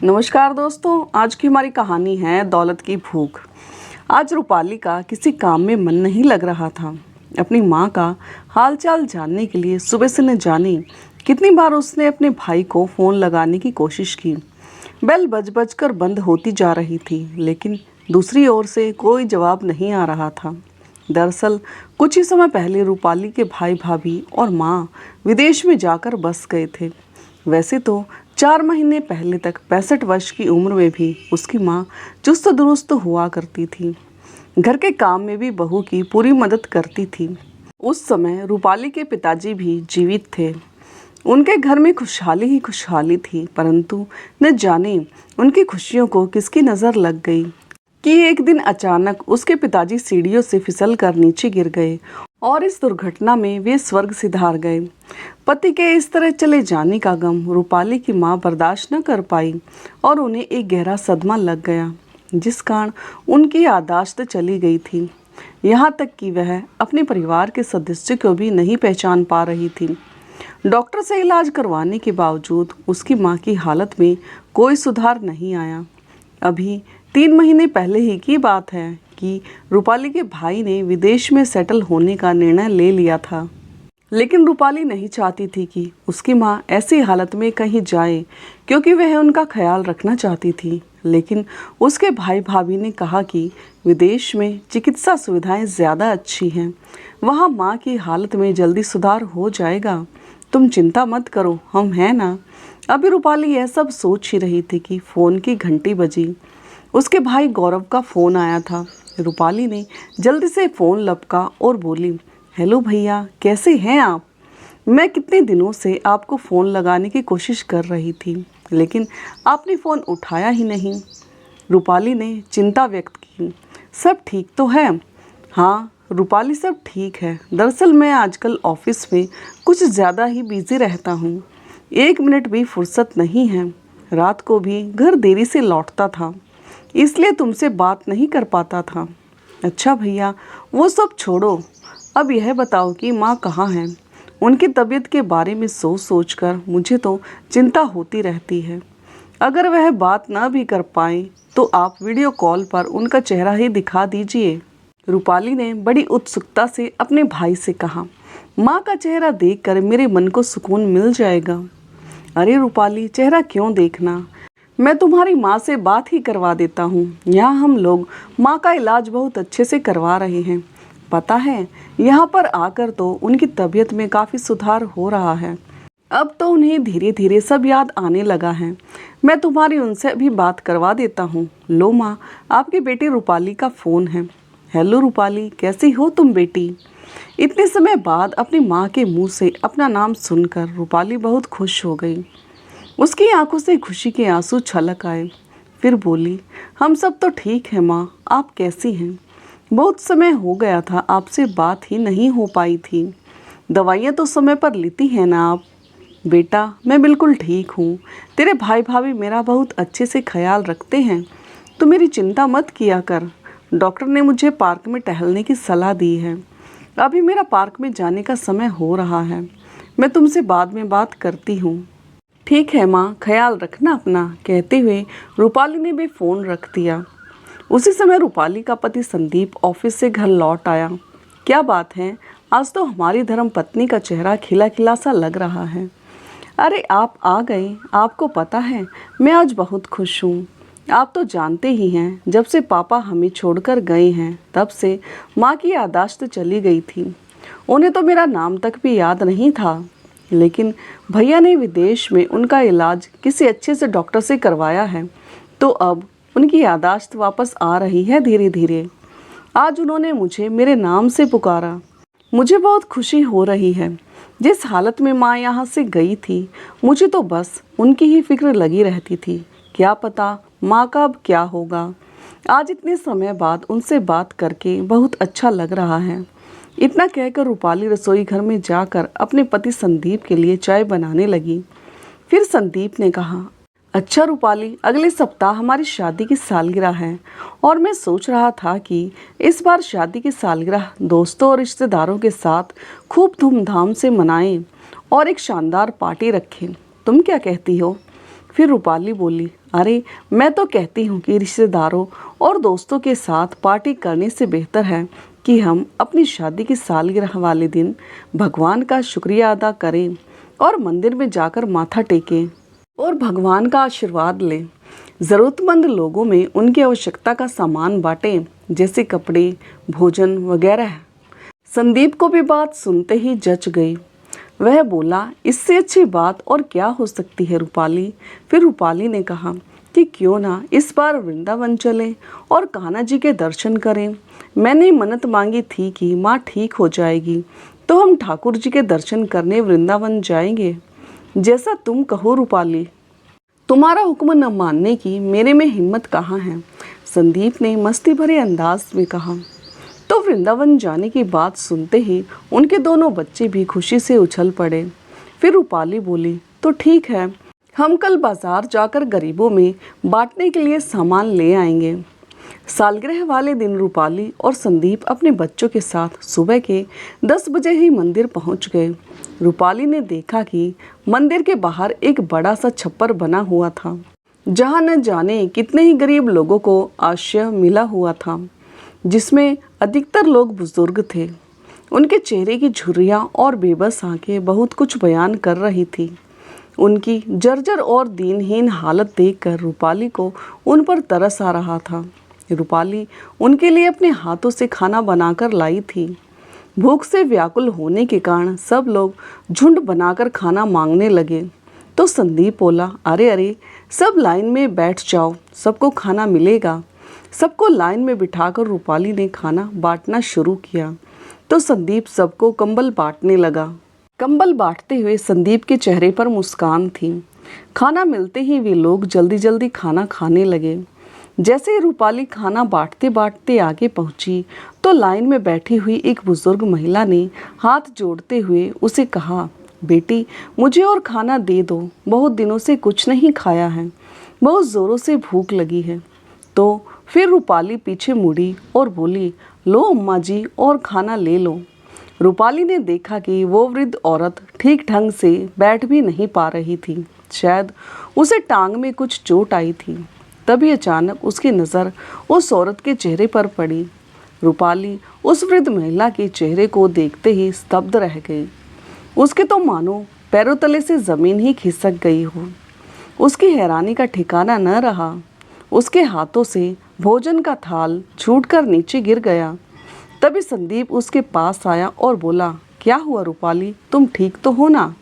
नमस्कार दोस्तों, आज की हमारी कहानी है दौलत की भूख। आज रूपाली का किसी काम में मन नहीं लग रहा था। अपनी माँ का हालचाल जानने के लिए सुबह से न जाने कितनी बार उसने अपने भाई को फ़ोन लगाने की कोशिश की। बेल बज बज कर बंद होती जा रही थी, लेकिन दूसरी ओर से कोई जवाब नहीं आ रहा था। दरअसल कुछ ही समय पहले रूपाली के भाई भाभी और माँ विदेश में जाकर बस गए थे। वैसे तो 4 महीने पहले तक 65 वर्ष की उम्र में भी उसकी माँ चुस्त दुरुस्त हुआ करती थी। घर के काम में भी बहू की पूरी मदद करती थी। उस समय रूपाली के पिताजी भी जीवित थे। उनके घर में खुशहाली ही खुशहाली थी, परंतु न जाने उनकी खुशियों को किसकी नज़र लग गई कि एक दिन अचानक उसके पिताजी सीढ़ियों से फिसल कर नीचे गिर गए और इस दुर्घटना में वे स्वर्ग सिधार गए। पति के इस तरह चले जाने का गम रूपाली की मां बर्दाश्त न कर पाई और उन्हें एक गहरा सदमा लग गया, जिस कारण उनकी याददाश्त चली गई थी। यहाँ तक कि वह अपने परिवार के सदस्य को भी नहीं पहचान पा रही थी। डॉक्टर से इलाज करवाने के बावजूद उसकी मां की हालत में कोई सुधार नहीं आया। अभी 3 महीने पहले ही की बात है कि रूपाली के भाई ने विदेश में सेटल होने का निर्णय ले लिया था। लेकिन रूपाली नहीं चाहती थी कि उसकी माँ ऐसी हालत में कहीं जाए, क्योंकि वह उनका ख्याल रखना चाहती थी। लेकिन उसके भाई भाभी ने कहा कि विदेश में चिकित्सा सुविधाएं ज़्यादा अच्छी हैं, वहाँ माँ की हालत में जल्दी सुधार हो जाएगा। तुम चिंता मत करो, हम हैं ना। अभी रूपाली यह सब सोच ही रही थी कि फ़ोन की घंटी बजी। उसके भाई गौरव का फ़ोन आया था। रूपाली ने जल्दी से फ़ोन लपका और बोली, हेलो भैया, कैसे हैं आप? मैं कितने दिनों से आपको फ़ोन लगाने की कोशिश कर रही थी, लेकिन आपने फ़ोन उठाया ही नहीं। रूपाली ने चिंता व्यक्त की। सब ठीक तो है? हाँ रूपाली, सब ठीक है। दरअसल मैं आजकल ऑफिस में कुछ ज़्यादा ही बिज़ी रहता हूँ, 1 मिनट भी फुर्सत नहीं है। रात को भी घर देरी से लौटता था, इसलिए तुमसे बात नहीं कर पाता था। अच्छा भैया, वो सब छोड़ो, अब यह बताओ कि माँ कहाँ हैं? उनकी तबीयत के बारे में सोच सोच कर मुझे तो चिंता होती रहती है। अगर वह बात ना भी कर पाए तो आप वीडियो कॉल पर उनका चेहरा ही दिखा दीजिए। रूपाली ने बड़ी उत्सुकता से अपने भाई से कहा, माँ का चेहरा देखकर मेरे मन को सुकून मिल जाएगा। अरे रूपाली, चेहरा क्यों देखना, मैं तुम्हारी माँ से बात ही करवा देता हूँ। यहाँ हम लोग माँ का इलाज बहुत अच्छे से करवा रहे हैं। पता है, यहाँ पर आकर तो उनकी तबीयत में काफ़ी सुधार हो रहा है। अब तो उन्हें धीरे धीरे सब याद आने लगा है। मैं तुम्हारी उनसे भी बात करवा देता हूँ। लो माँ, आपकी बेटी रूपाली का फ़ोन है। हेलो रूपाली, कैसी हो तुम बेटी? इतने समय बाद अपनी माँ के मुँह से अपना नाम सुनकर रूपाली बहुत खुश हो गई। उसकी आंखों से खुशी के आंसू छलक आए। फिर बोली, हम सब तो ठीक है माँ, आप कैसी हैं? बहुत समय हो गया था, आपसे बात ही नहीं हो पाई थी। दवाइयाँ तो समय पर लेती हैं ना आप? बेटा, मैं बिल्कुल ठीक हूँ। तेरे भाई भाभी मेरा बहुत अच्छे से ख्याल रखते हैं, तो मेरी चिंता मत किया कर। डॉक्टर ने मुझे पार्क में टहलने की सलाह दी है। अभी मेरा पार्क में जाने का समय हो रहा है। मैं तुमसे बाद में बात करती हूँ। ठीक है माँ, ख्याल रखना अपना, कहते हुए रूपाली ने भी फ़ोन रख दिया। उसी समय रूपाली का पति संदीप ऑफिस से घर लौट आया। क्या बात है, आज तो हमारी धर्मपत्नी का चेहरा खिला खिला सा लग रहा है। अरे आप आ गए। आपको पता है, मैं आज बहुत खुश हूँ। आप तो जानते ही हैं, जब से पापा हमें छोड़कर गए हैं तब से माँ की याददाश्त चली गई थी। उन्हें तो मेरा नाम तक भी याद नहीं था। लेकिन भैया ने विदेश में उनका इलाज किसी अच्छे से डॉक्टर से करवाया है, तो अब उनकी याददाश्त वापस आ रही है धीरे धीरे। आज उन्होंने मुझे मेरे नाम से पुकारा। मुझे बहुत खुशी हो रही है। जिस हालत में माँ यहाँ से गई थी, मुझे तो बस उनकी ही फिक्र लगी रहती थी। क्या पता माँ का अब क्या होगा। आज इतने समय बाद उनसे बात करके बहुत अच्छा लग रहा है। इतना कहकर रूपाली रसोई घर में जाकर अपने पति संदीप के लिए चाय बनाने लगी। फिर संदीप ने कहा, अच्छा रूपाली, अगले सप्ताह हमारी शादी की सालगिरह है और मैं सोच रहा था कि इस बार शादी की सालगिरह दोस्तों और रिश्तेदारों के साथ खूब धूमधाम से मनाएं और एक शानदार पार्टी रखें। तुम क्या कहती हो? फिर रूपाली बोली, अरे मैं तो कहती हूँ कि रिश्तेदारों और दोस्तों के साथ पार्टी करने से बेहतर है कि हम अपनी शादी की सालगिरह वाले दिन भगवान का शुक्रिया अदा करें और मंदिर में जाकर माथा टेकें और भगवान का आशीर्वाद लें। ज़रूरतमंद लोगों में उनकी आवश्यकता का सामान बांटें, जैसे कपड़े, भोजन वगैरह। संदीप को भी बात सुनते ही जच गई। वह बोला, इससे अच्छी बात और क्या हो सकती है रूपाली। फिर रूपाली ने कहा कि क्यों ना इस बार वृंदावन चलें और कान्हा जी के दर्शन करें। मैंने मन्नत मांगी थी कि माँ ठीक हो जाएगी तो हम ठाकुर जी के दर्शन करने वृंदावन जाएंगे। जैसा तुम कहो रूपाली, तुम्हारा हुक्म न मानने की मेरे में हिम्मत कहाँ है, संदीप ने मस्ती भरे अंदाज में कहा। तो वृंदावन जाने की बात सुनते ही उनके दोनों बच्चे भी खुशी से उछल पड़े। फिर रूपाली बोली, तो ठीक है, हम कल बाजार जाकर गरीबों में बांटने के लिए सामान ले आएंगे। सालगिरह वाले दिन रूपाली और संदीप अपने बच्चों के साथ सुबह के 10 बजे ही मंदिर पहुंच गए। रूपाली ने देखा कि मंदिर के बाहर एक बड़ा सा छप्पर बना हुआ था, जहां न जाने कितने ही गरीब लोगों को आश्रय मिला हुआ था, जिसमें अधिकतर लोग बुजुर्ग थे। उनके चेहरे की झुर्रियाँ और बेबस आंखें बहुत कुछ बयान कर रही थी। उनकी जर्जर और दीनहीन हालत देखकर रूपाली को उन पर तरस आ रहा था। रूपाली उनके लिए अपने हाथों से खाना बनाकर लाई थी। भूख से व्याकुल होने के कारण सब लोग झुंड बनाकर खाना मांगने लगे। तो संदीप बोला, अरे अरे, सब लाइन में बैठ जाओ, सबको खाना मिलेगा। सबको लाइन में बिठाकर रूपाली ने खाना बांटना शुरू किया। तो संदीप सबको कंबल बांटने लगा। कंबल बांटते हुए संदीप के चेहरे पर मुस्कान थी। खाना मिलते ही वे लोग जल्दी जल्दी खाना खाने लगे। जैसे ही रूपाली खाना बांटते बांटते आगे पहुंची तो लाइन में बैठी हुई एक बुजुर्ग महिला ने हाथ जोड़ते हुए उसे कहा, बेटी मुझे और खाना दे दो, बहुत दिनों से कुछ नहीं खाया है, बहुत ज़ोरों से भूख लगी है। तो फिर रूपाली पीछे मुड़ी और बोली, लो अम्मा जी और खाना ले लो। रूपाली ने देखा कि वो वृद्ध औरत ठीक ढंग से बैठ भी नहीं पा रही थी, शायद उसे टांग में कुछ चोट आई थी। तभी अचानक उसकी नज़र उस औरत के चेहरे पर पड़ी। रूपाली उस वृद्ध महिला के चेहरे को देखते ही स्तब्ध रह गई। उसके तो मानो पैरों तले से ज़मीन ही खिसक गई हो। उसकी हैरानी का ठिकाना न रहा। उसके हाथों से भोजन का थाल छूटकर नीचे गिर गया। तभी संदीप उसके पास आया और बोला, क्या हुआ रूपाली, तुम ठीक तो हो ना?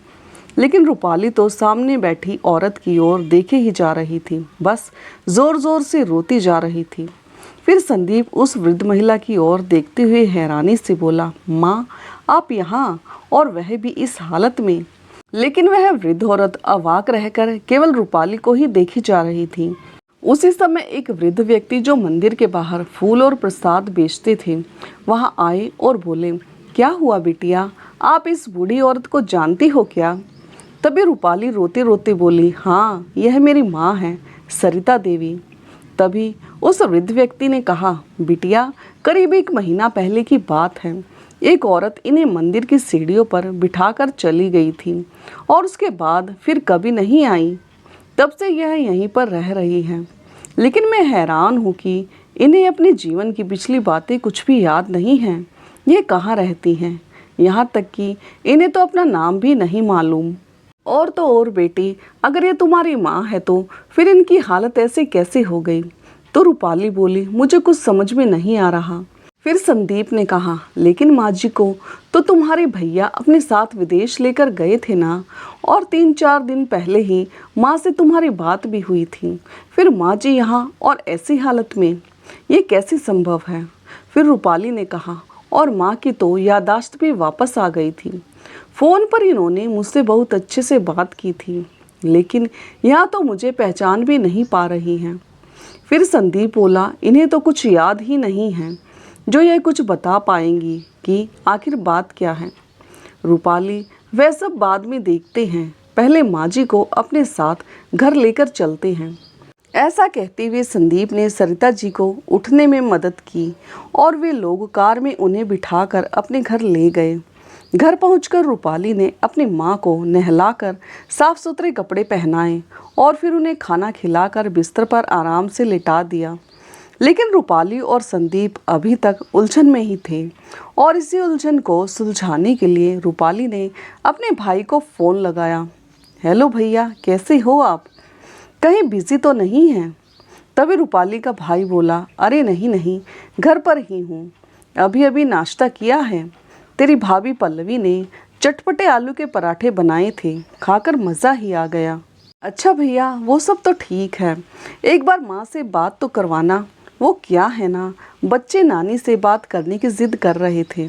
लेकिन रूपाली तो सामने बैठी औरत की ओर देखे ही जा रही थी, बस जोर जोर से रोती जा रही थी। फिर संदीप उस वृद्ध महिला की ओर देखते हुए हैरानी से बोला, माँ आप यहाँ, और वह भी इस हालत में? लेकिन वह वृद्ध औरत अवाक रहकर केवल रूपाली को ही देखी जा रही थी। उसी समय एक वृद्ध व्यक्ति जो मंदिर के बाहर फूल और प्रसाद बेचते थे वहां आए और बोले, क्या हुआ बिटिया, आप इस बूढ़ी औरत को जानती हो क्या? तभी रूपाली रोते रोते बोली, हाँ यह मेरी माँ है, सरिता देवी। तभी उस वृद्ध व्यक्ति ने कहा, बिटिया करीब 1 महीना पहले की बात है, एक औरत इन्हें मंदिर की सीढ़ियों पर बिठाकर चली गई थी और उसके बाद फिर कभी नहीं आई। तब से यह यहीं पर रह रही है। लेकिन मैं हैरान हूँ कि इन्हें अपने जीवन की पिछली बातें कुछ भी याद नहीं हैं। ये कहाँ रहती हैं, यहाँ तक कि इन्हें तो अपना नाम भी नहीं मालूम। और तो और बेटी, अगर ये तुम्हारी माँ है तो फिर इनकी हालत ऐसे कैसे हो गई? तो रूपाली बोली, मुझे कुछ समझ में नहीं आ रहा। फिर संदीप ने कहा, लेकिन माँ जी को तो तुम्हारे भैया अपने साथ विदेश लेकर गए थे ना, और 3-4 दिन पहले ही माँ से तुम्हारी बात भी हुई थी। फिर माँ जी यहाँ और ऐसी हालत में, ये कैसे संभव है? फिर रूपाली ने कहा, और माँ की तो यादाश्त भी वापस आ गई थी। फ़ोन पर इन्होंने मुझसे बहुत अच्छे से बात की थी, लेकिन यहाँ तो मुझे पहचान भी नहीं पा रही हैं। फिर संदीप बोला, इन्हें तो कुछ याद ही नहीं है जो यह कुछ बता पाएंगी कि आखिर बात क्या है। रूपाली, वह सब बाद में देखते हैं, पहले माँ जी को अपने साथ घर लेकर चलते हैं। ऐसा कहते हुए संदीप ने सरिता जी को उठने में मदद की और वे लोग कार में उन्हें बिठाकर अपने घर ले गए। घर पहुंचकर रूपाली ने अपनी माँ को नहलाकर साफ सुथरे कपड़े पहनाए और फिर उन्हें खाना खिलाकर बिस्तर पर आराम से लिटा दिया। लेकिन रूपाली और संदीप अभी तक उलझन में ही थे और इसी उलझन को सुलझाने के लिए रूपाली ने अपने भाई को फ़ोन लगाया। हेलो भैया, कैसे हो आप? कहीं बिजी तो नहीं हैं? तभी रूपाली का भाई बोला, अरे नहीं नहीं, घर पर ही हूँ, अभी अभी नाश्ता किया है। तेरी भाभी पल्लवी ने चटपटे आलू के पराठे बनाए थे, खाकर मज़ा ही आ गया। अच्छा भैया, वो सब तो ठीक है, एक बार माँ से बात तो करवाना। वो क्या है ना, बच्चे नानी से बात करने की ज़िद कर रहे थे।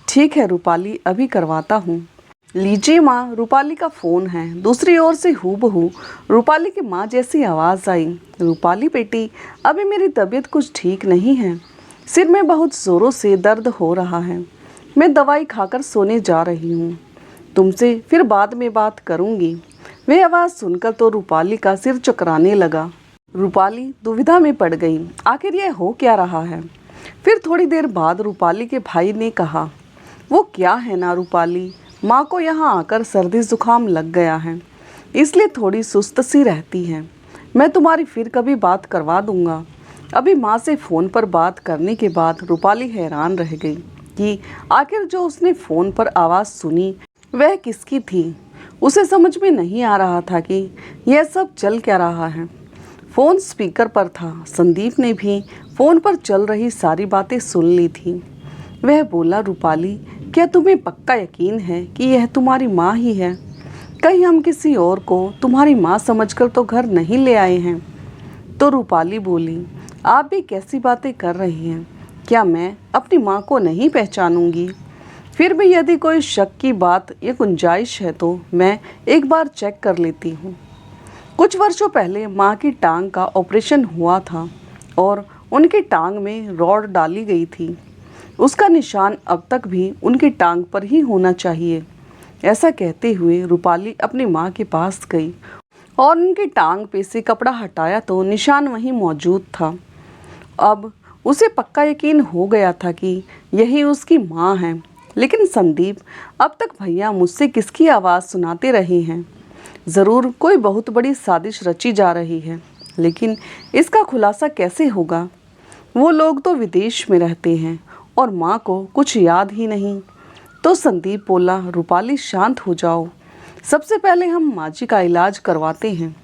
ठीक है रूपाली, अभी करवाता हूँ। लीजिए माँ, रूपाली का फ़ोन है। दूसरी ओर से हूबहू रूपाली की माँ जैसी आवाज़ आई। रूपाली बेटी, अभी मेरी तबीयत कुछ ठीक नहीं है, सिर में बहुत ज़ोरों से दर्द हो रहा है, मैं दवाई खाकर सोने जा रही हूँ, तुमसे फिर बाद में बात करूँगी। वह आवाज़ सुनकर तो रूपाली का सिर चकराने लगा। रूपाली दुविधा में पड़ गई, आखिर यह हो क्या रहा है। फिर थोड़ी देर बाद रूपाली के भाई ने कहा, वो क्या है ना रूपाली, माँ को यहाँ आकर सर्दी जुकाम लग गया है, इसलिए थोड़ी सुस्त सी रहती है। मैं तुम्हारी फिर कभी बात करवा दूँगा। अभी माँ से फ़ोन पर बात करने के बाद रूपाली हैरान रह गई कि आखिर जो उसने फ़ोन पर आवाज़ सुनी वह किसकी थी। उसे समझ में नहीं आ रहा था कि यह सब चल क्या रहा है। फ़ोन स्पीकर पर था। संदीप ने भी फ़ोन पर चल रही सारी बातें सुन ली थी। वह बोला, रूपाली, क्या तुम्हें पक्का यकीन है कि यह तुम्हारी माँ ही है? कहीं हम किसी और को तुम्हारी माँ समझकर तो घर नहीं ले आए हैं? तो रूपाली बोली, आप भी कैसी बातें कर रही हैं? क्या मैं अपनी माँ को नहीं पहचानूंगी? फिर भी यदि कोई शक की बात या गुंजाइश है तो मैं एक बार चेक कर लेती हूँ। कुछ वर्षों पहले माँ की टांग का ऑपरेशन हुआ था और उनकी टांग में रॉड डाली गई थी। उसका निशान अब तक भी उनकी टांग पर ही होना चाहिए। ऐसा कहते हुए रूपाली अपनी माँ के पास गई और उनकी टांग पे से कपड़ा हटाया तो निशान वहीं मौजूद था। अब उसे पक्का यकीन हो गया था कि यही उसकी माँ है। लेकिन संदीप, अब तक भैया मुझसे किसकी आवाज़ सुनाते रहे हैं? ज़रूर कोई बहुत बड़ी साजिश रची जा रही है, लेकिन इसका खुलासा कैसे होगा? वो लोग तो विदेश में रहते हैं और माँ को कुछ याद ही नहीं। तो संदीप बोला, रूपाली शांत हो जाओ, सबसे पहले हम माँ जी का इलाज करवाते हैं।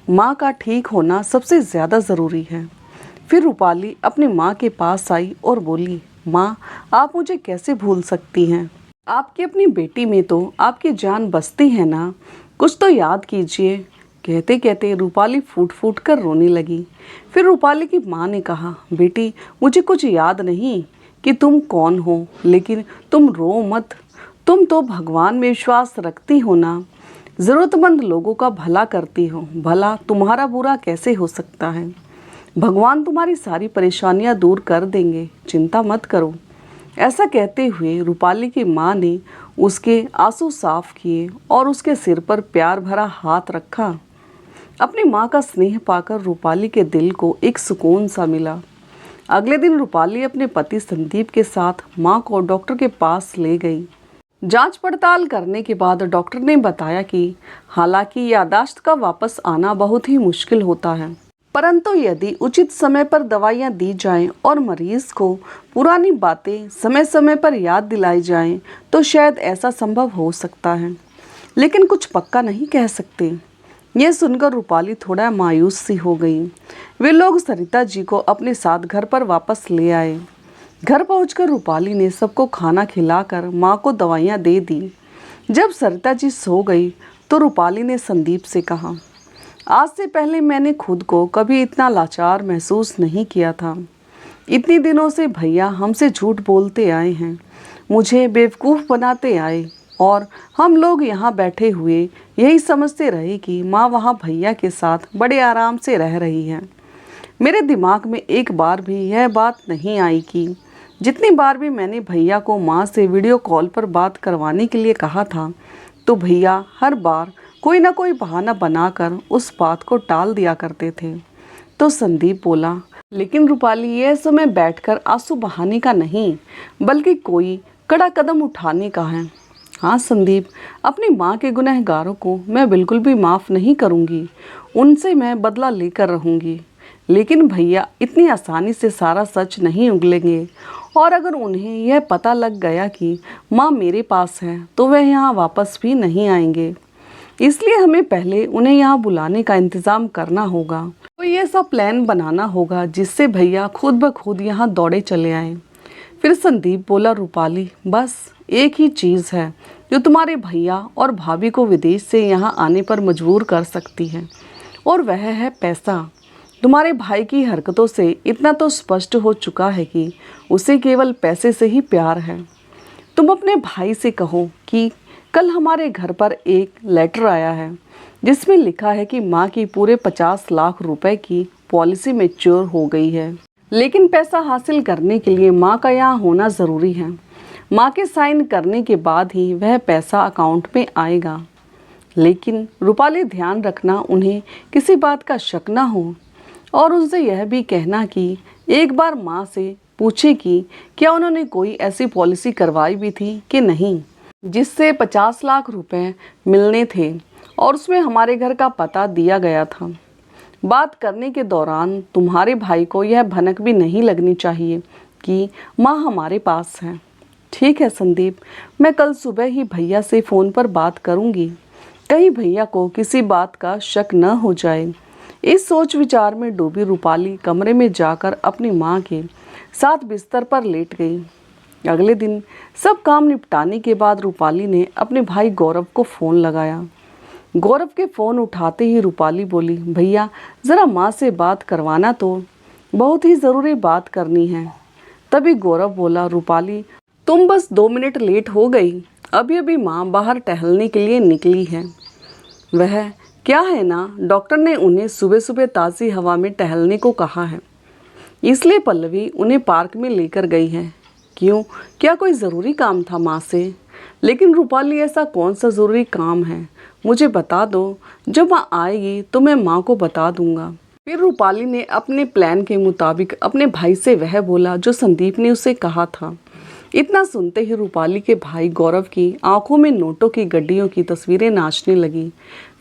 माँ का ठीक होना सबसे ज़्यादा ज़रूरी है। फिर रूपाली अपनी माँ के पास आई और बोली, माँ, आप मुझे कैसे भूल सकती हैं? आपकी अपनी बेटी में तो आपकी जान बसती है ना, कुछ तो याद कीजिए। कहते कहते रूपाली फूट फूट कर रोने लगी। फिर रूपाली की माँ ने कहा, बेटी, मुझे कुछ याद नहीं कि तुम कौन हो, लेकिन तुम रो मत, तुम तो भगवान में विश्वास रखती हो ना, ज़रूरतमंद लोगों का भला करती हो, भला तुम्हारा बुरा कैसे हो सकता है? भगवान तुम्हारी सारी परेशानियां दूर कर देंगे, चिंता मत करो। ऐसा कहते हुए रूपाली की माँ ने उसके आंसू साफ किए और उसके सिर पर प्यार भरा हाथ रखा। अपनी माँ का स्नेह पाकर रूपाली के दिल को एक सुकून सा मिला। अगले दिन रूपाली अपने पति संदीप के साथ माँ को डॉक्टर के पास ले गई। जांच पड़ताल करने के बाद डॉक्टर ने बताया कि हालांकि याददाश्त का वापस आना बहुत ही मुश्किल होता है, परंतु यदि उचित समय पर दवाइयाँ दी जाएं और मरीज को पुरानी बातें समय समय पर याद दिलाई जाएं तो शायद ऐसा संभव हो सकता है, लेकिन कुछ पक्का नहीं कह सकते। यह सुनकर रूपाली थोड़ा मायूस सी हो गई। वे लोग सरिता जी को अपने साथ घर पर वापस ले आए। घर पहुंचकर रूपाली ने सबको खाना खिलाकर माँ को दवाइयाँ दे दी। जब सरिता जी सो गई तो रूपाली ने संदीप से कहा, आज से पहले मैंने खुद को कभी इतना लाचार महसूस नहीं किया था। इतने दिनों से भैया हमसे झूठ बोलते आए हैं, मुझे बेवकूफ़ बनाते आए और हम लोग यहाँ बैठे हुए यही समझते रहे कि माँ वहाँ भैया के साथ बड़े आराम से रह रही है। मेरे दिमाग में एक बार भी यह बात नहीं आई कि जितनी बार भी मैंने भैया को माँ से वीडियो कॉल पर बात करवाने के लिए कहा था, तो भैया हर बार कोई ना कोई बहाना बनाकर उस बात को टाल दिया करते थे। तो संदीप बोला, लेकिन रूपाली, यह समय बैठकर आंसू बहाने का नहीं, बल्कि कोई कड़ा कदम उठाने का है। हाँ संदीप, अपनी माँ के गुनहगारों को मैं बिल्कुल भी माफ़ नहीं करूँगी, उनसे मैं बदला लेकर रहूँगी। लेकिन भैया इतनी आसानी से सारा सच नहीं उगलेंगे, और अगर उन्हें यह पता लग गया कि माँ मेरे पास है तो वह यहाँ वापस भी नहीं आएंगे। इसलिए हमें पहले उन्हें यहाँ बुलाने का इंतज़ाम करना होगा। तो ये सब प्लान बनाना होगा जिससे भैया खुद ब खुद यहाँ दौड़े चले आएँ। फिर संदीप बोला, रूपाली बस एक ही चीज़ है जो तुम्हारे भैया और भाभी को विदेश से यहाँ आने पर मजबूर कर सकती है, और वह है पैसा। तुम्हारे भाई की हरकतों से इतना तो स्पष्ट हो चुका है कि उसे केवल पैसे से ही प्यार है। तुम अपने भाई से कहो कि कल हमारे घर पर एक लेटर आया है जिसमें लिखा है कि माँ की पूरे 50 लाख रुपए की पॉलिसी मैच्योर हो गई है, लेकिन पैसा हासिल करने के लिए माँ का यहाँ होना ज़रूरी है। माँ के साइन करने के बाद ही वह पैसा अकाउंट में आएगा। लेकिन रूपाली ध्यान रखना उन्हें किसी बात का शक ना हो, और उनसे यह भी कहना कि एक बार माँ से पूछे कि क्या उन्होंने कोई ऐसी पॉलिसी करवाई भी थी कि नहीं जिससे 50 लाख रुपए मिलने थे, और उसमें हमारे घर का पता दिया गया था। बात करने के दौरान तुम्हारे भाई को यह भनक भी नहीं लगनी चाहिए कि माँ हमारे पास है। ठीक है संदीप, मैं कल सुबह ही भैया से फ़ोन पर बात करूँगी, कहीं भैया को किसी बात का शक न हो जाए। इस सोच विचार में डूबी रूपाली कमरे में जाकर अपनी माँ के साथ बिस्तर पर लेट गई। अगले दिन सब काम निपटाने के बाद रूपाली ने अपने भाई गौरव को फ़ोन लगाया। गौरव के फ़ोन उठाते ही रूपाली बोली, भैया ज़रा माँ से बात करवाना, तो बहुत ही ज़रूरी बात करनी है। तभी गौरव बोला, रूपाली तुम बस 2 मिनट लेट हो गई, अभी अभी माँ बाहर टहलने के लिए निकली है। वह क्या है ना, डॉक्टर ने उन्हें सुबह सुबह ताज़ी हवा में टहलने को कहा है, इसलिए पल्लवी उन्हें पार्क में लेकर गई है। क्यों, क्या कोई ज़रूरी काम था माँ से? लेकिन रूपाली ऐसा कौन सा ज़रूरी काम है, मुझे बता दो, जब माँ आएगी तो मैं माँ को बता दूंगा। फिर रूपाली ने अपने प्लान के मुताबिक अपने भाई से वह बोला जो संदीप ने उसे कहा था। इतना सुनते ही रूपाली के भाई गौरव की आंखों में नोटों की गड्डियों की तस्वीरें नाचने लगी।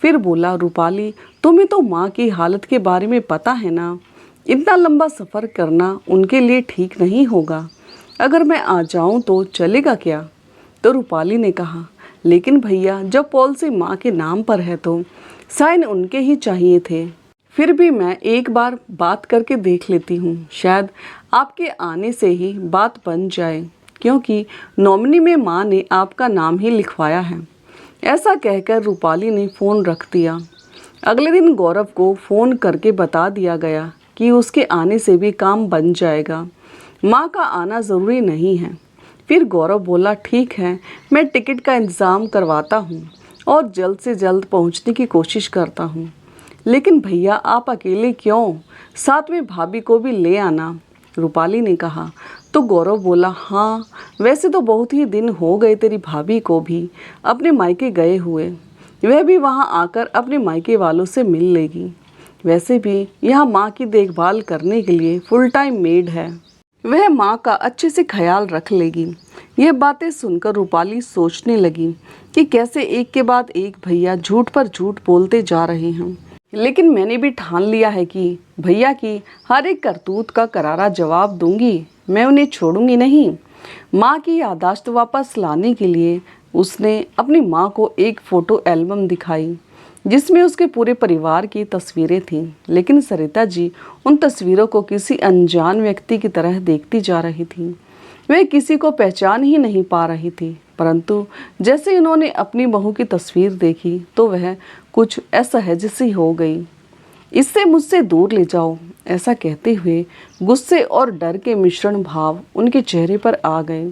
फिर बोला, रूपाली तुम्हें तो माँ की हालत के बारे में पता है ना, इतना लंबा सफ़र करना उनके लिए ठीक नहीं होगा। अगर मैं आ जाऊँ तो चलेगा क्या? तो रूपाली ने कहा, लेकिन भैया जब पॉलिसी माँ के नाम पर है तो साइन उनके ही चाहिए थे। फिर भी मैं एक बार बात करके देख लेती हूँ, शायद आपके आने से ही बात बन जाए, क्योंकि नॉमिनी में माँ ने आपका नाम ही लिखवाया है। ऐसा कहकर रूपाली ने फ़ोन रख दिया। अगले दिन गौरव को फ़ोन करके बता दिया गया कि उसके आने से भी काम बन जाएगा, माँ का आना ज़रूरी नहीं है। फिर गौरव बोला, ठीक है, मैं टिकट का इंतज़ाम करवाता हूँ और जल्द से जल्द पहुँचने की कोशिश करता हूँ। लेकिन भैया आप अकेले क्यों, साथ में भाभी को भी ले आना, रूपाली ने कहा। तो गौरव बोला, हाँ वैसे तो बहुत ही दिन हो गए तेरी भाभी को भी अपने मायके गए हुए, वह भी वहाँ आकर अपने मायके वालों से मिल लेगी। वैसे भी यहाँ माँ की देखभाल करने के लिए फुल टाइम मेड है, वह माँ का अच्छे से ख्याल रख लेगी। यह बातें सुनकर रूपाली सोचने लगी कि कैसे एक के बाद एक भैया झूठ पर झूठ बोलते जा रहे हैं। लेकिन मैंने भी ठान लिया है कि भैया की हर एक करतूत का करारा जवाब दूंगी, मैं उन्हें छोड़ूंगी नहीं। माँ की याददाश्त वापस लाने के लिए उसने अपनी माँ को एक फ़ोटो एल्बम दिखाई जिसमें उसके पूरे परिवार की तस्वीरें थीं। लेकिन सरिता जी उन तस्वीरों को किसी अनजान व्यक्ति की तरह देखती जा रही थी। वह किसी को पहचान ही नहीं पा रही थी, परंतु जैसे उन्होंने अपनी बहू की तस्वीर देखी तो वह कुछ असहज सी हो गई। इससे मुझसे दूर ले जाओ, ऐसा कहते हुए गुस्से और डर के मिश्रण भाव उनके चेहरे पर आ गए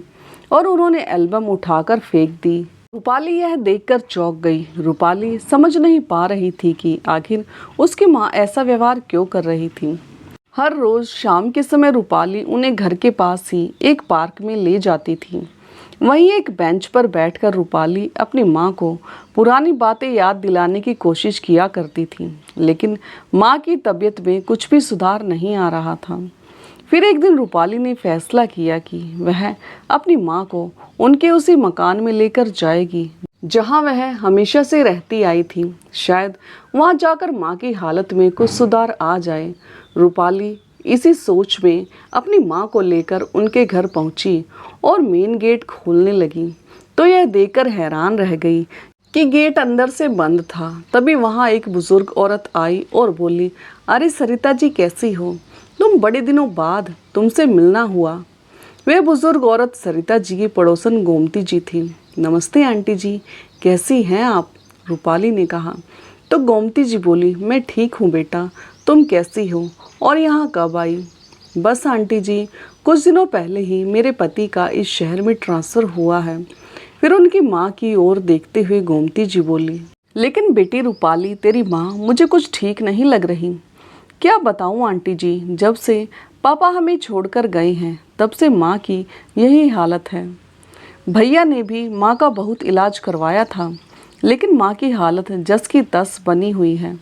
और उन्होंने एल्बम उठाकर फेंक दी। रूपाली यह देखकर चौंक गई। रूपाली समझ नहीं पा रही थी कि आखिर उसकी माँ ऐसा व्यवहार क्यों कर रही थी। हर रोज़ शाम के समय रूपाली उन्हें घर के पास ही एक पार्क में ले जाती थी। वहीं एक बेंच पर बैठकर रूपाली अपनी माँ को पुरानी बातें याद दिलाने की कोशिश किया करती थी, लेकिन माँ की तबीयत में कुछ भी सुधार नहीं आ रहा था। फिर एक दिन रूपाली ने फैसला किया कि वह अपनी माँ को उनके उसी मकान में लेकर जाएगी जहाँ वह हमेशा से रहती आई थी। शायद वहाँ जाकर माँ की हालत में कुछ सुधार आ जाए। रूपाली इसी सोच में अपनी माँ को लेकर उनके घर पहुँची और मेन गेट खोलने लगी तो यह देखकर हैरान रह गई कि गेट अंदर से बंद था। तभी वहाँ एक बुजुर्ग औरत आई और बोली, अरे सरिता जी कैसी हो, तुम बड़े दिनों बाद तुमसे मिलना हुआ। वह बुजुर्ग औरत सरिता जी की पड़ोसन गोमती जी थी। नमस्ते आंटी जी, कैसी हैं आप, रूपाली ने कहा। तो गोमती जी बोली, मैं ठीक हूँ बेटा, तुम कैसी हो और यहाँ कब आई। बस आंटी जी, कुछ दिनों पहले ही मेरे पति का इस शहर में ट्रांसफ़र हुआ है। फिर उनकी माँ की ओर देखते हुए गोमती जी बोली, लेकिन बेटी रूपाली, तेरी माँ मुझे कुछ ठीक नहीं लग रही। क्या बताऊँ आंटी जी, जब से पापा हमें छोड़कर गए हैं तब से माँ की यही हालत है। भैया ने भी माँ का बहुत इलाज करवाया था, लेकिन माँ की हालत जस की तस बनी हुई है।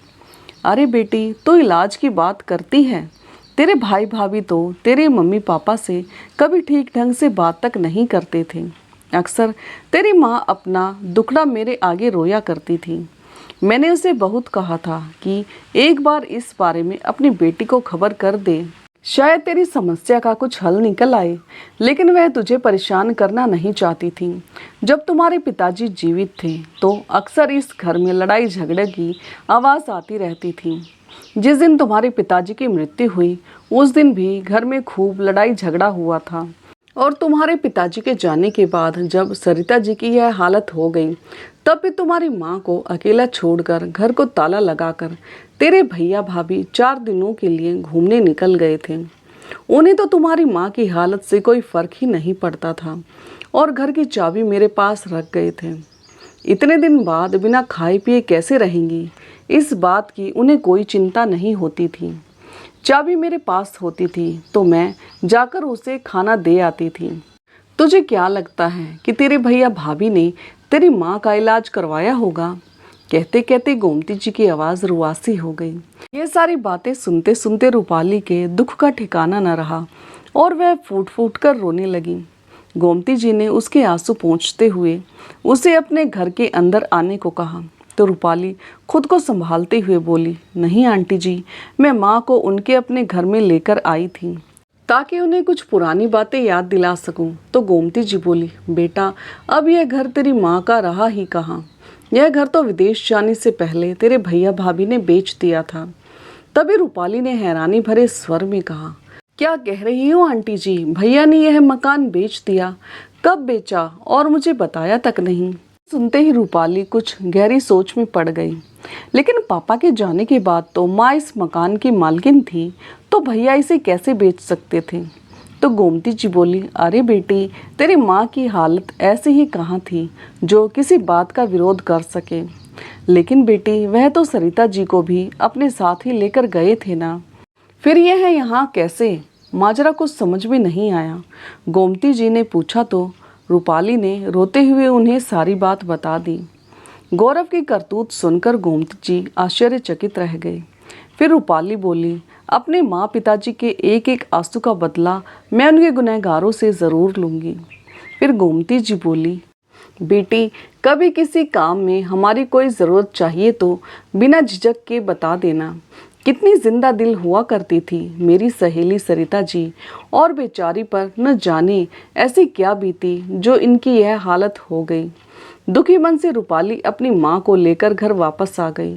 अरे बेटी, तो इलाज की बात करती है। तेरे भाई भाभी तो तेरे मम्मी पापा से कभी ठीक ढंग से बात तक नहीं करते थे। अक्सर तेरी माँ अपना दुखड़ा मेरे आगे रोया करती थी। मैंने उसे बहुत कहा था कि एक बार इस बारे में अपनी बेटी को खबर कर दे, शायद तेरी समस्या का कुछ हल निकल आए, लेकिन वह तुझे परेशान करना नहीं चाहती थी। जब तुम्हारे पिताजी जीवित थे तो अक्सर इस घर में लड़ाई झगड़े की आवाज़ आती रहती थी। जिस दिन तुम्हारे पिताजी की मृत्यु हुई उस दिन भी घर में खूब लड़ाई झगड़ा हुआ था। और तुम्हारे पिताजी के जाने के बाद जब सरिता जी की यह हालत हो गई, तब भी तुम्हारी माँ को अकेला छोड़कर घर को ताला लगाकर तेरे भैया भाभी 4 दिनों के लिए घूमने निकल गए थे। उन्हें तो तुम्हारी माँ की हालत से कोई फर्क ही नहीं पड़ता था और घर की चाबी मेरे पास रख गए थे। इतने दिन बाद बिना खाए पिए कैसे रहेंगी, इस बात की उन्हें कोई चिंता नहीं होती थी। चाबी मेरे पास होती थी तो मैं जाकर उसे खाना दे आती थी। तुझे क्या लगता है कि तेरे भैया भाभी ने तेरी माँ का इलाज करवाया होगा। कहते कहते गोमती जी की आवाज़ रुआसी हो गई। ये सारी बातें सुनते सुनते रूपाली के दुख का ठिकाना न रहा और वह फूट फूट कर रोने लगी। गोमती जी ने उसके आंसू पोंछते हुए उसे अपने घर के अंदर आने को कहा तो रूपाली खुद को संभालते हुए बोली, नहीं आंटी जी, मैं माँ को उनके अपने घर में लेकर आई थी ताकि उन्हें कुछ पुरानी बातें याद दिला सकूं। तो गोमती जी बोली, बेटा, अब यह घर तेरी माँ का रहा ही कहाँ। यह घर तो विदेश जाने से पहले तेरे भैया भाभी ने बेच दिया था। तभी रूपाली ने हैरानी भरे स्वर में कहा, क्या कह रही हो आंटी जी, भैया ने यह मकान बेच दिया? कब बेचा और मुझे बताया तक नहीं। सुनते ही रूपाली कुछ गहरी सोच में पड़ गई। लेकिन पापा के जाने के बाद तो माँ इस मकान की मालकिन थी, तो भैया इसे कैसे बेच सकते थे। तो गोमती जी बोली, अरे बेटी, तेरी माँ की हालत ऐसी ही कहाँ थी जो किसी बात का विरोध कर सके। लेकिन बेटी, वह तो सरिता जी को भी अपने साथ ही लेकर गए थे ना, फिर यह यहाँ कैसे? माजरा कुछ समझ में नहीं आया। गोमती जी ने पूछा तो रूपाली ने रोते हुए उन्हें सारी बात बता दी। गौरव की करतूत सुनकर गोमती जी आश्चर्यचकित रह गए। फिर रूपाली बोली, अपने माँ पिताजी के एक एक आंसू का बदला मैं उनके गुनहगारों से ज़रूर लूँगी। फिर गोमती जी बोली, बेटी, कभी किसी काम में हमारी कोई ज़रूरत चाहिए तो बिना झिझक के बता देना। कितनी जिंदा दिल हुआ करती थी मेरी सहेली सरिता जी, और बेचारी पर न जाने ऐसी क्या बीती जो इनकी यह हालत हो गई। दुखी मन से रूपाली अपनी माँ को लेकर घर वापस आ गई।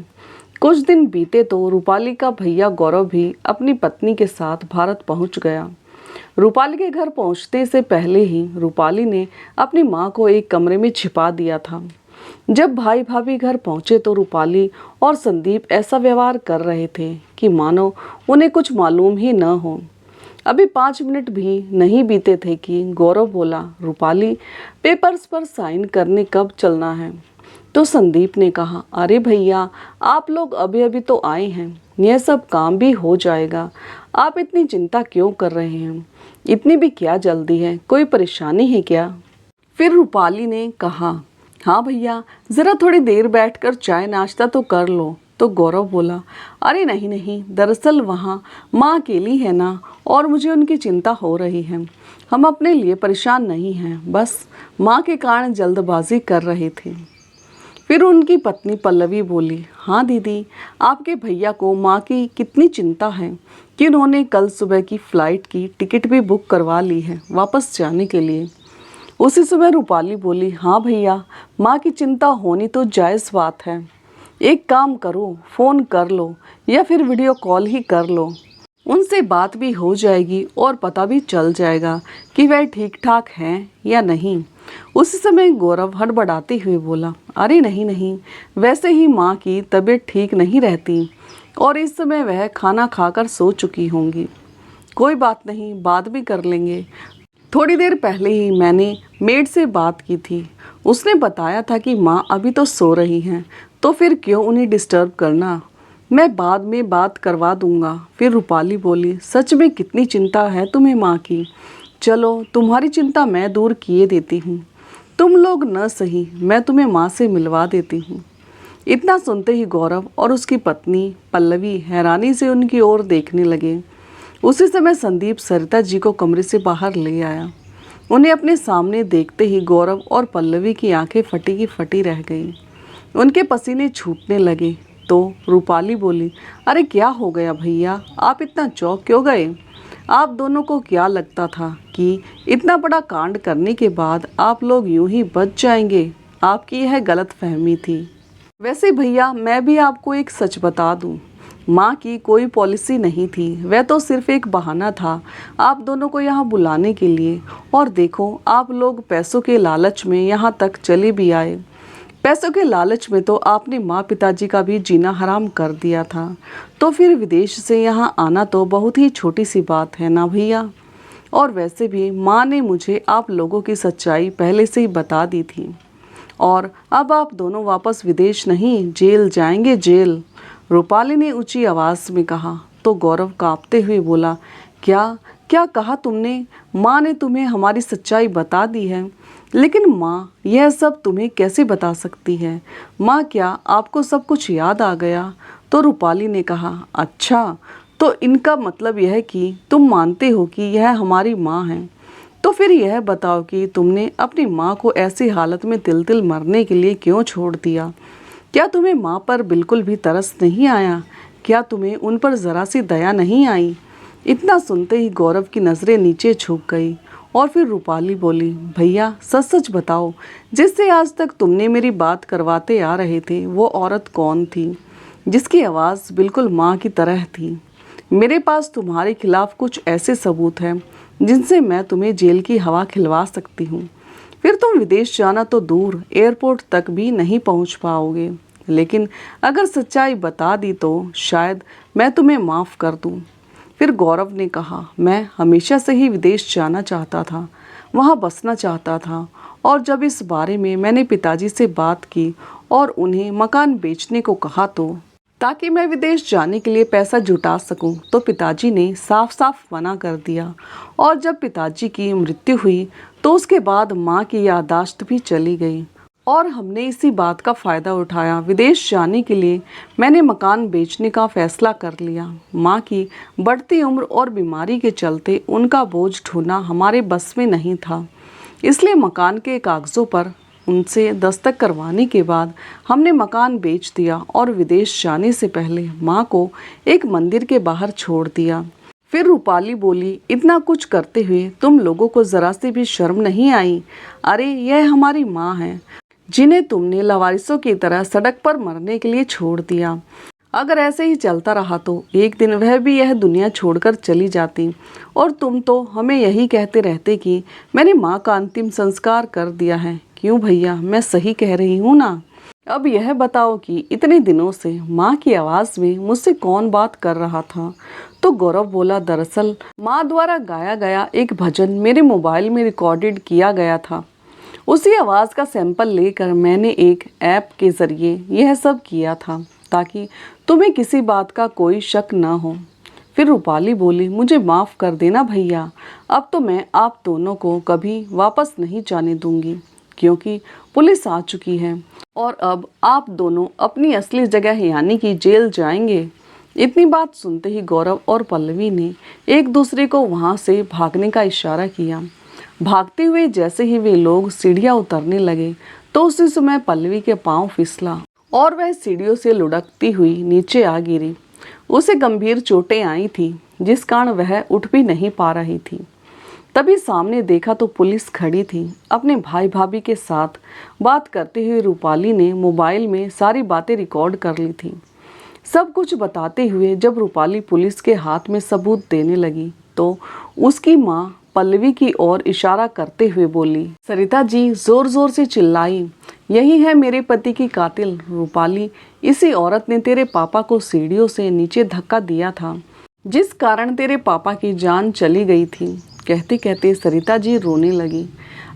कुछ दिन बीते तो रूपाली का भैया गौरव भी अपनी पत्नी के साथ भारत पहुंच गया। रूपाली के घर पहुंचने से पहले ही रूपाली ने अपनी माँ को एक कमरे में छिपा दिया था। जब भाई भाभी घर पहुंचे तो रूपाली और संदीप ऐसा व्यवहार कर रहे थे कि मानो उन्हें कुछ मालूम ही न हो। अभी 5 मिनट भी नहीं बीते थे कि गौरव बोला, रूपाली, पेपर्स पर साइन करने कब चलना है? तो संदीप ने कहा, अरे भैया, आप लोग अभी अभी तो आए हैं, यह सब काम भी हो जाएगा। आप इतनी चिंता क्यों कर रहे हैं? इतनी भी क्या जल्दी है? कोई परेशानी है क्या? फिर रूपाली ने कहा, हाँ भैया, ज़रा थोड़ी देर बैठकर चाय नाश्ता तो कर लो। तो गौरव बोला, अरे नहीं नहीं, दरअसल वहाँ माँ अकेली है ना, और मुझे उनकी चिंता हो रही है। हम अपने लिए परेशान नहीं हैं, बस माँ के कारण जल्दबाजी कर रहे थे। फिर उनकी पत्नी पल्लवी बोली, हाँ दीदी, आपके भैया को माँ की कितनी चिंता है कि उन्होंने कल सुबह की फ़्लाइट की टिकट भी बुक करवा ली है वापस जाने के लिए। उसी समय रूपाली बोली, हाँ भैया, माँ की चिंता होनी तो जायज़ बात है। एक काम करो, फ़ोन कर लो या फिर वीडियो कॉल ही कर लो। उनसे बात भी हो जाएगी और पता भी चल जाएगा कि वह ठीक ठाक हैं या नहीं। उसी समय गौरव हड़बड़ाते हुए बोला, अरे नहीं नहीं, वैसे ही माँ की तबीयत ठीक नहीं रहती और इस समय वह खाना खाकर सो चुकी होंगी। कोई बात नहीं, बात भी कर लेंगे। थोड़ी देर पहले ही मैंने मेड से बात की थी, उसने बताया था कि माँ अभी तो सो रही हैं, तो फिर क्यों उन्हें डिस्टर्ब करना, मैं बाद में बात करवा दूंगा। फिर रूपाली बोली, सच में कितनी चिंता है तुम्हें माँ की। चलो तुम्हारी चिंता मैं दूर किए देती हूँ, तुम लोग न सही, मैं तुम्हें माँ से मिलवा देती हूँ। इतना सुनते ही गौरव और उसकी पत्नी पल्लवी हैरानी से उनकी ओर देखने लगे। उसी समय संदीप सरिता जी को कमरे से बाहर ले आया। उन्हें अपने सामने देखते ही गौरव और पल्लवी की आंखें फटी की फटी रह गईं। उनके पसीने छूटने लगे तो रूपाली बोली, अरे क्या हो गया भैया, आप इतना चौंक क्यों गए? आप दोनों को क्या लगता था कि इतना बड़ा कांड करने के बाद आप लोग यूं ही बच जाएंगे? आपकी यह गलत फहमी थी। वैसे भैया, मैं भी आपको एक सच बता दूं, माँ की कोई पॉलिसी नहीं थी, वह तो सिर्फ एक बहाना था आप दोनों को यहाँ बुलाने के लिए। और देखो, आप लोग पैसों के लालच में यहाँ तक चले भी आए। पैसों के लालच में तो आपने माँ पिताजी का भी जीना हराम कर दिया था, तो फिर विदेश से यहाँ आना तो बहुत ही छोटी सी बात है ना भैया। और वैसे भी माँ ने मुझे आप लोगों की सच्चाई पहले से ही बता दी थी। और अब आप दोनों वापस विदेश नहीं, जेल जाएंगे, जेल। रूपाली ने ऊंची आवाज़ में कहा तो गौरव कांपते हुए बोला, क्या क्या कहा तुमने? माँ ने तुम्हें हमारी सच्चाई बता दी है, लेकिन माँ यह सब तुम्हें कैसे बता सकती है? माँ, क्या आपको सब कुछ याद आ गया? तो रूपाली ने कहा, अच्छा, तो इनका मतलब यह है कि तुम मानते हो कि यह हमारी माँ है। तो फिर यह बताओ कि तुमने अपनी माँ को ऐसी हालत में तिल तिल मरने के लिए क्यों छोड़ दिया? क्या तुम्हें माँ पर बिल्कुल भी तरस नहीं आया? क्या तुम्हें उन पर ज़रा सी दया नहीं आई? इतना सुनते ही गौरव की नज़रें नीचे झुक गई और फिर रूपाली बोली, भैया सच सच बताओ, जिससे आज तक तुमने मेरी बात करवाते आ रहे थे, वो औरत कौन थी जिसकी आवाज़ बिल्कुल माँ की तरह थी? मेरे पास तुम्हारे खिलाफ कुछ ऐसे सबूत हैं जिनसे मैं तुम्हें जेल की हवा खिलवा सकती हूँ। फिर तुम विदेश जाना तो दूर, एयरपोर्ट तक भी नहीं पहुँच पाओगे। लेकिन अगर सच्चाई बता दी तो शायद मैं तुम्हें माफ़ कर दूँ। फिर गौरव ने कहा, मैं हमेशा से ही विदेश जाना चाहता था, वहाँ बसना चाहता था। और जब इस बारे में मैंने पिताजी से बात की और उन्हें मकान बेचने को कहा, तो ताकि मैं विदेश जाने के लिए पैसा जुटा सकूं, तो पिताजी ने साफ साफ मना कर दिया। और जब पिताजी की मृत्यु हुई तो उसके बाद माँ की याददाश्त भी चली गई और हमने इसी बात का फ़ायदा उठाया। विदेश जाने के लिए मैंने मकान बेचने का फ़ैसला कर लिया। माँ की बढ़ती उम्र और बीमारी के चलते उनका बोझ ढोना हमारे बस में नहीं था, इसलिए मकान के कागज़ों पर उनसे दस्तखत करवाने के बाद हमने मकान बेच दिया और विदेश जाने से पहले माँ को एक मंदिर के बाहर छोड़ दिया। फिर रूपाली बोली, इतना कुछ करते हुए तुम लोगों को ज़रा सी भी शर्म नहीं आई? अरे यह हमारी माँ है जिन्हें तुमने लवारिसों की तरह सड़क पर मरने के लिए छोड़ दिया। अगर ऐसे ही चलता रहा तो एक दिन वह भी यह दुनिया छोड़कर चली जाती और तुम तो हमें यही कहते रहते कि मैंने माँ का अंतिम संस्कार कर दिया है। क्यों भैया, मैं सही कह रही हूँ ना? अब यह बताओ कि इतने दिनों से माँ की आवाज़ में मुझसे कौन बात कर रहा था? तो गौरव बोला, दरअसल माँ द्वारा गाया गया एक भजन मेरे मोबाइल में रिकॉर्डेड किया गया था। उसी आवाज़ का सैंपल लेकर मैंने एक ऐप के ज़रिए यह सब किया था ताकि तुम्हें किसी बात का कोई शक न हो। फिर रूपाली बोली, मुझे माफ़ कर देना भैया, अब तो मैं आप दोनों को कभी वापस नहीं जाने दूंगी, क्योंकि पुलिस आ चुकी है और अब आप दोनों अपनी असली जगह यानी कि जेल जाएंगे। इतनी बात सुनते ही गौरव और पल्लवी ने एक दूसरे को वहां से भागने का इशारा किया। भागते हुए जैसे ही वे लोग सीढ़ियां उतरने लगे तो उसी समय पल्लवी के पांव फिसला और वह सीढ़ियों से लुढ़कती हुई नीचे आ गिरी। उसे गंभीर चोटें आई थी, जिस कारण वह उठ भी नहीं पा रही थी। तभी सामने देखा तो पुलिस खड़ी थी। अपने भाई भाभी के साथ बात करते हुए रूपाली ने मोबाइल में सारी बातें रिकॉर्ड कर ली थी। सब कुछ बताते हुए जब रूपाली पुलिस के हाथ में सबूत देने लगी तो उसकी माँ पल्लवी की ओर इशारा करते हुए बोली, सरिता जी जोर जोर से चिल्लाई, यही है मेरे पति की कातिल रूपाली। इसी औरत ने तेरे पापा को सीढ़ियों से नीचे धक्का दिया था, जिस कारण तेरे पापा की जान चली गई थी। कहते कहते सरिता जी रोने लगी।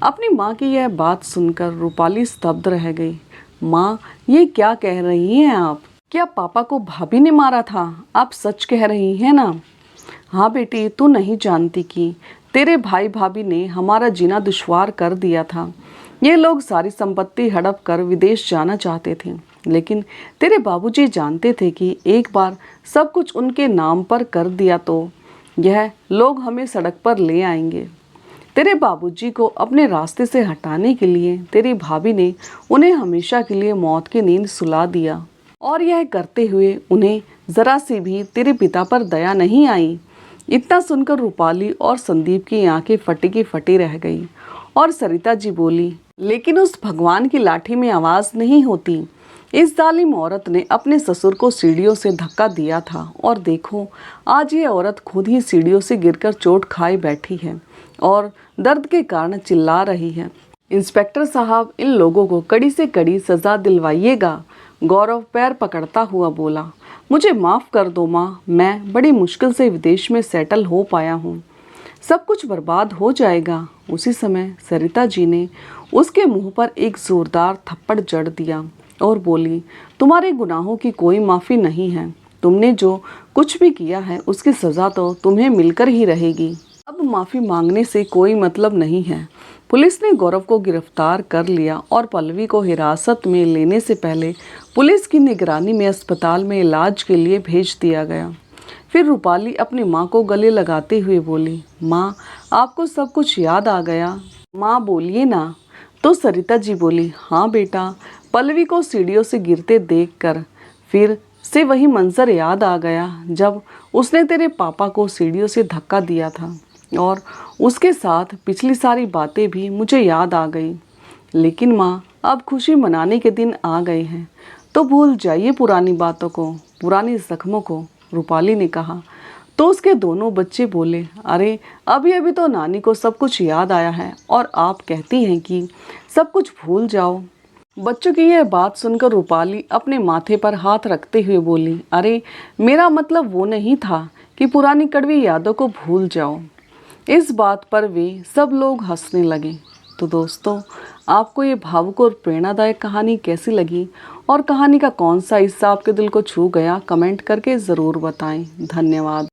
अपनी माँ की यह बात सुनकर रूपाली स्तब्ध रह गई। माँ, ये क्या कह रही हैं आप? क्या पापा को भाभी ने मारा था? आप सच कह रही हैं ना? हाँ बेटी, तू नहीं जानती कि तेरे भाई भाभी ने हमारा जीना दुश्वार कर दिया था। ये लोग सारी संपत्ति हड़प कर विदेश जाना चाहते थे, लेकिन तेरे बाबूजी जानते थे कि एक बार सब कुछ उनके नाम पर कर दिया तो यह लोग हमें सड़क पर ले आएंगे। तेरे बाबूजी को अपने रास्ते से हटाने के लिए तेरी भाभी ने उन्हें हमेशा के लिए मौत की नींद सुला दिया, और यह करते हुए उन्हें जरा सी भी तेरे पिता पर दया नहीं आई। इतना सुनकर रूपाली और संदीप की आंखें फटी की फटी रह गई और सरिता जी बोली, लेकिन उस भगवान की लाठी में आवाज नहीं होती। इस जालिम औरत ने अपने ससुर को सीढ़ियों से धक्का दिया था और देखो आज ये औरत खुद ही सीढ़ियों से गिरकर चोट खाए बैठी है और दर्द के कारण चिल्ला रही है। इंस्पेक्टर साहब, इन लोगों को कड़ी से कड़ी सजा दिलवाइएगा। गौरव पैर पकड़ता हुआ बोला, मुझे माफ़ कर दो माँ, मैं बड़ी मुश्किल से विदेश में सेटल हो पाया हूँ, सब कुछ बर्बाद हो जाएगा। उसी समय सरिता जी ने उसके मुंह पर एक जोरदार थप्पड़ जड़ दिया और बोली, तुम्हारे गुनाहों की कोई माफ़ी नहीं है। तुमने जो कुछ भी किया है उसकी सज़ा तो तुम्हें मिलकर ही रहेगी। अब माफ़ी मांगने से कोई मतलब नहीं है। पुलिस ने गौरव को गिरफ्तार कर लिया और पल्लवी को हिरासत में लेने से पहले पुलिस की निगरानी में अस्पताल में इलाज के लिए भेज दिया गया। फिर रूपाली अपनी माँ को गले लगाते हुए बोली, माँ, आपको सब कुछ याद आ गया? माँ बोलिए ना। तो सरिता जी बोली, हाँ बेटा, पल्लवी को सीढ़ियों से गिरते देखकर फिर से वही मंजर याद आ गया जब उसने तेरे पापा को सीढ़ियों से धक्का दिया था, और उसके साथ पिछली सारी बातें भी मुझे याद आ गई। लेकिन माँ, अब खुशी मनाने के दिन आ गए हैं, तो भूल जाइए पुरानी बातों को, पुरानी जख्मों को, रूपाली ने कहा। तो उसके दोनों बच्चे बोले, अरे अभी अभी तो नानी को सब कुछ याद आया है और आप कहती हैं कि सब कुछ भूल जाओ। बच्चों की यह बात सुनकर रूपाली अपने माथे पर हाथ रखते हुए बोली, अरे मेरा मतलब वो नहीं था कि पुरानी कड़वी यादों को भूल जाओ। इस बात पर वे सब लोग हंसने लगे। तो दोस्तों, आपको ये भावुक और प्रेरणादायक कहानी कैसी लगी और कहानी का कौन सा हिस्सा आपके दिल को छू गया, कमेंट करके ज़रूर बताएं। धन्यवाद।